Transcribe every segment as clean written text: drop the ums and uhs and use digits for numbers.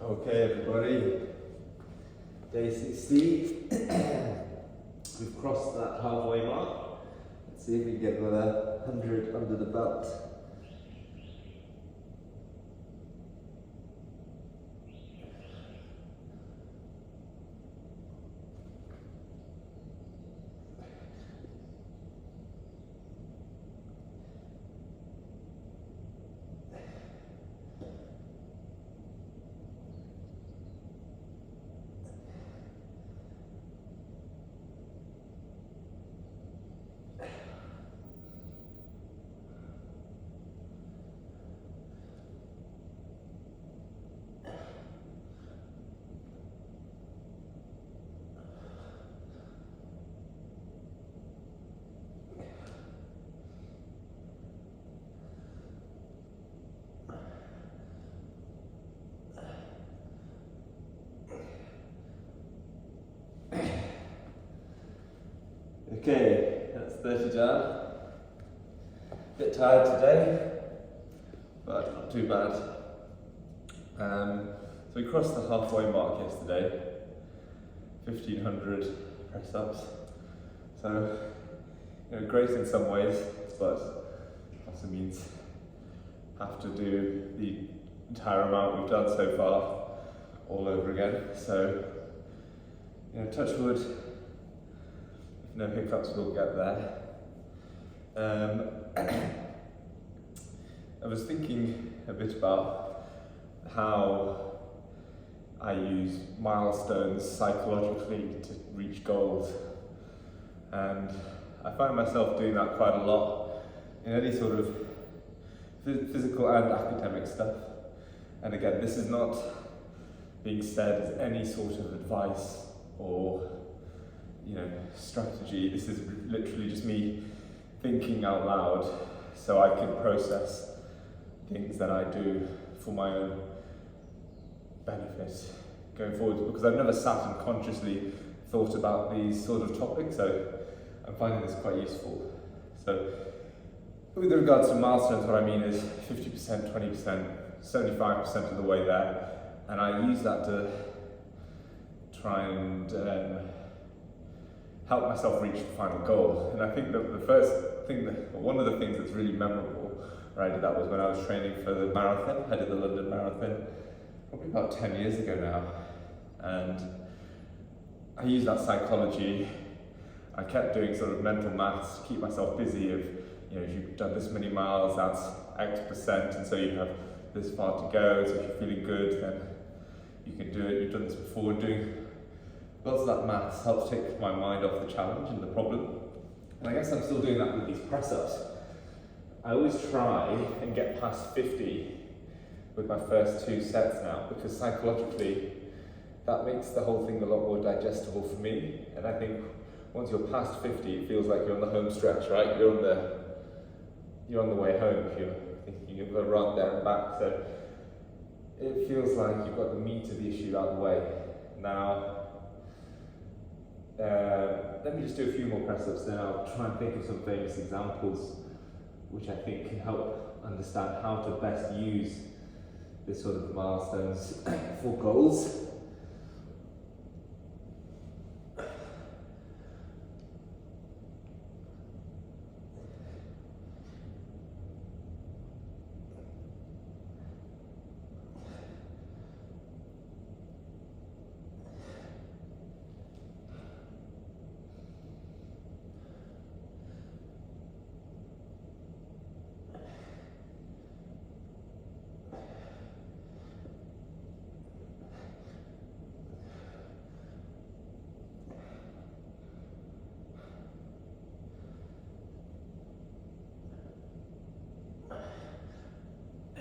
Okay, everybody, day 16. We've crossed that halfway mark. Let's see if we can get another 100 under the belt. Okay, that's 30 done. Bit tired today, but not too bad. So we crossed the halfway mark yesterday, 1,500 press-ups. So, great in some ways, but also means have to do the entire amount we've done so far all over again. So, touch wood. No hiccups, we'll get there. I was thinking a bit about how I use milestones psychologically to reach goals. And I find myself doing that quite a lot in any sort of physical and academic stuff. And again, this is not being said as any sort of advice or strategy. This is literally just me thinking out loud so I can process things that I do for my own benefit going forward, because I've never sat and consciously thought about these sort of topics, so I'm finding this quite useful. So with regards to milestones, what I mean is 50%, 20%, 75% of the way there, and I use that to try and help myself reach the final goal. And I think that one of the things that's really memorable where I did that was when I was training for the marathon. I did the London Marathon probably about 10 years ago now. And I used that psychology. I kept doing sort of mental maths to keep myself busy of, if you've done this many miles, that's X percent, and so you have this far to go, so if you're feeling good, then you can do it. You've done this before. Doing lots of that maths helps take my mind off the challenge and the problem. And I guess I'm still doing that with these press-ups. I always try and get past 50 with my first 2 sets now, because psychologically that makes the whole thing a lot more digestible for me. And I think once you're past 50, it feels like you're on the home stretch, right? You're on the way home if you're thinking of a run there and back. So it feels like you've got the meat of the issue out of the way. Now, let me just do a few more press-ups, then I'll try and think of some famous examples which I think can help understand how to best use this sort of milestones for goals.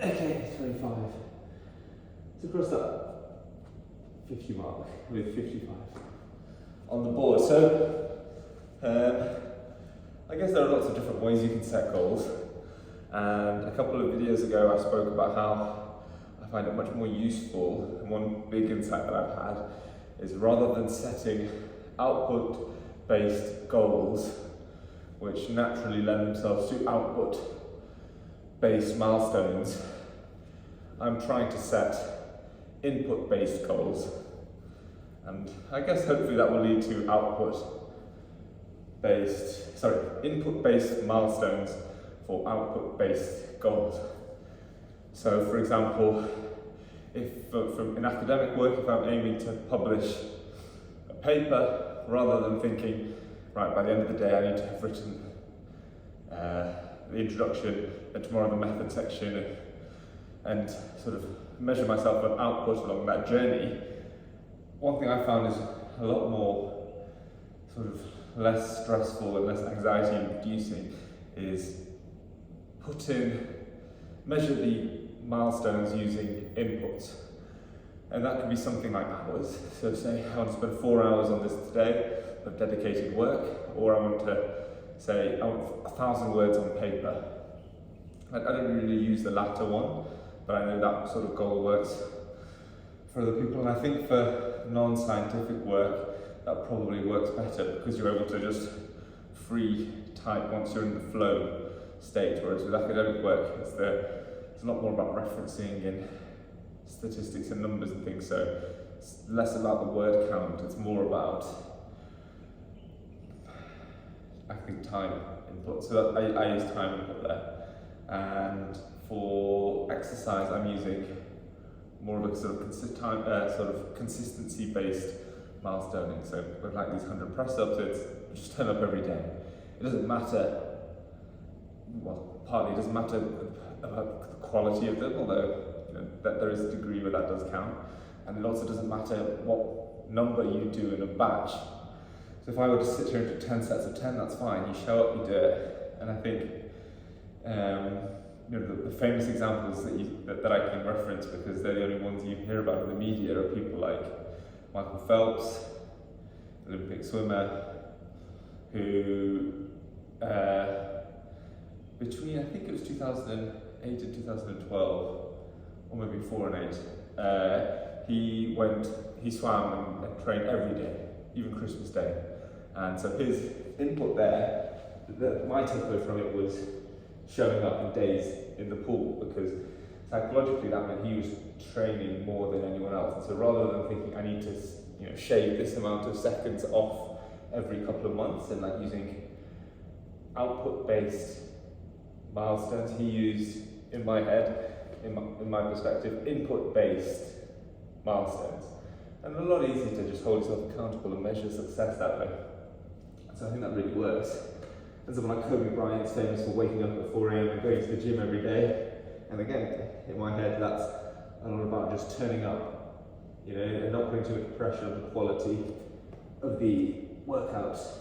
Okay, 25. So across that 50 mark with 55 on the board. So I guess there are lots of different ways you can set goals. And a couple of videos ago I spoke about how I find it much more useful, and one big insight that I've had is rather than setting output-based goals, which naturally lend themselves to output-based milestones, I'm trying to set input-based goals. And I guess hopefully that will lead to input-based milestones for output-based goals. So for example, if in academic work, if I'm aiming to publish a paper, rather than thinking, right, by the end of the day I need to have written the introduction and tomorrow the method section, and sort of measure myself on output along that journey, one thing I found is a lot more sort of less stressful and less anxiety inducing is measure the milestones using inputs. And that could be something like hours. So say I want to spend 4 hours on this today of dedicated work, or I want to say I want 1,000 words on paper. I don't really use the latter one, but I know that sort of goal works for other people. And I think for non-scientific work, that probably works better because you're able to just free type once you're in the flow state, whereas with academic work, it's a lot more about referencing and statistics and numbers and things, so it's less about the word count, it's more about, I think, time input. So I use time input there. And for exercise, I'm using more of a sort of consistency-based milestoning. So with like these 100 press-ups, it's just turn up every day. It doesn't matter, well, partly it doesn't matter about the quality of them, although that there is a degree where that does count. And it also doesn't matter what number you do in a batch. So if I were to sit here and do 10 sets of 10, that's fine. You show up, you do it. And I think the famous examples that I can reference, because they're the only ones you hear about in the media, are people like Michael Phelps, Olympic swimmer, who between, I think it was 2008 and 2012, or maybe 4 and 8, he swam and trained every day, even Christmas Day. And so his input there, my takeaway from it was showing up in days in the pool, because psychologically that meant he was training more than anyone else. And so rather than thinking I need to shave this amount of seconds off every couple of months and like using output-based milestones, he used, in my head, in my perspective, input-based milestones. And a lot easier to just hold yourself accountable and measure success that way. So I think that really works. And someone like Kobe Bryant's famous for waking up at 4 a.m. and going to the gym every day. And again, in my head, that's a lot about just turning up, and not putting too much pressure on the quality of the workouts.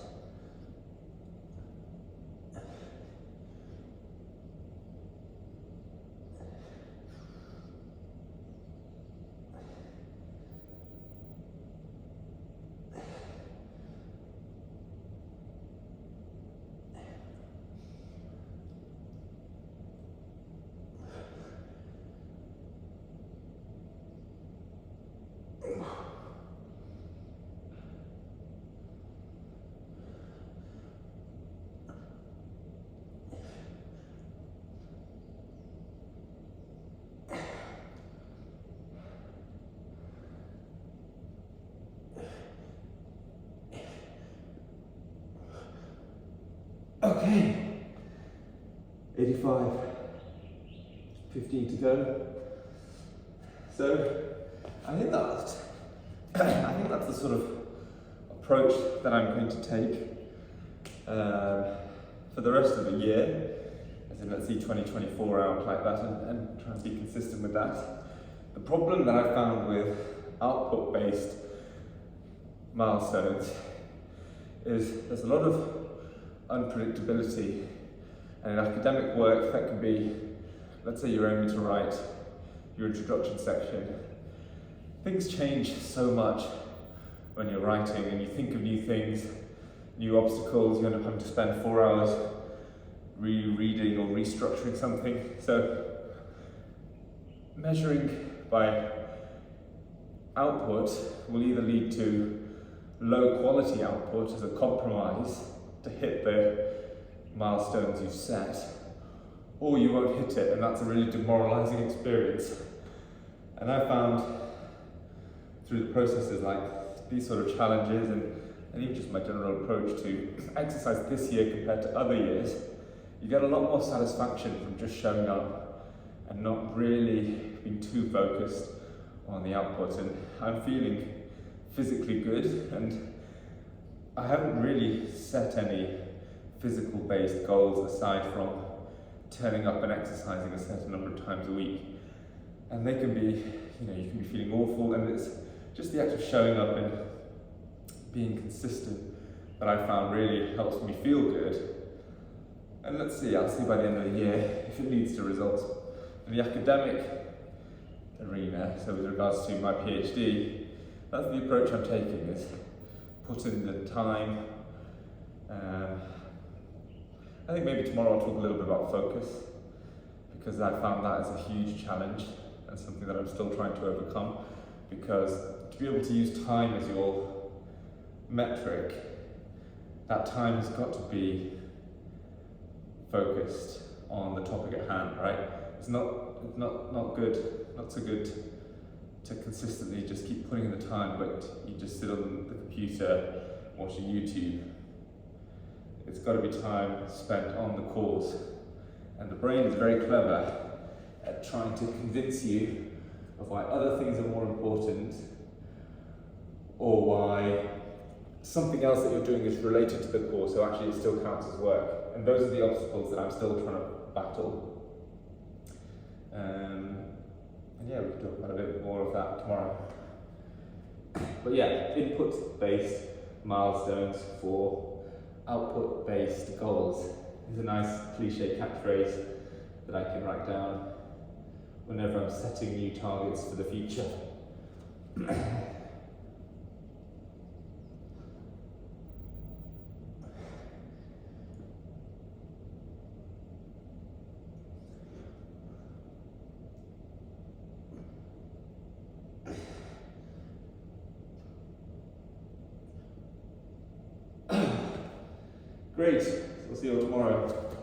Okay, 85, 15 to go. So I think that's the sort of approach that I'm going to take for the rest of the year. As in, let's see 2024 out like that, and try and be consistent with that. The problem that I found with output-based milestones is there's a lot of unpredictability, and in academic work that can be, let's say you're aiming to write your introduction section. Things change so much when you're writing, and you think of new things, new obstacles. You end up having to spend 4 hours rereading or restructuring something. So measuring by output will either lead to low quality output as a compromise to hit the milestones you've set, or you won't hit it, and that's a really demoralizing experience. And I found through the processes like these sort of challenges and even just my general approach to exercise this year compared to other years, you get a lot more satisfaction from just showing up and not really being too focused on the output. And I'm feeling physically good, and I haven't really set any physical based goals aside from turning up and exercising a certain number of times a week. And they can be, you can be feeling awful, and it's just the act of showing up and being consistent that I found really helps me feel good. And I'll see by the end of the year if it leads to results. In the academic arena, so with regards to my PhD, that's the approach I'm taking, is put in the time. I think maybe tomorrow I'll talk a little bit about focus, because I found that as a huge challenge and something that I'm still trying to overcome, because to be able to use time as your metric, that time has got to be focused on the topic at hand, right? It's not so good to consistently just keep putting in the time, but you just sit on the computer watching YouTube. It's got to be time spent on the cause. And the brain is very clever at trying to convince you of why other things are more important, or why something else that you're doing is related to the cause, so actually it still counts as work. And those are the obstacles that I'm still trying to battle. And yeah, we can talk about a bit more of that tomorrow. But yeah, input-based milestones for output-based goals is a nice cliche catchphrase that I can write down whenever I'm setting new targets for the future. Great, we'll see you all tomorrow.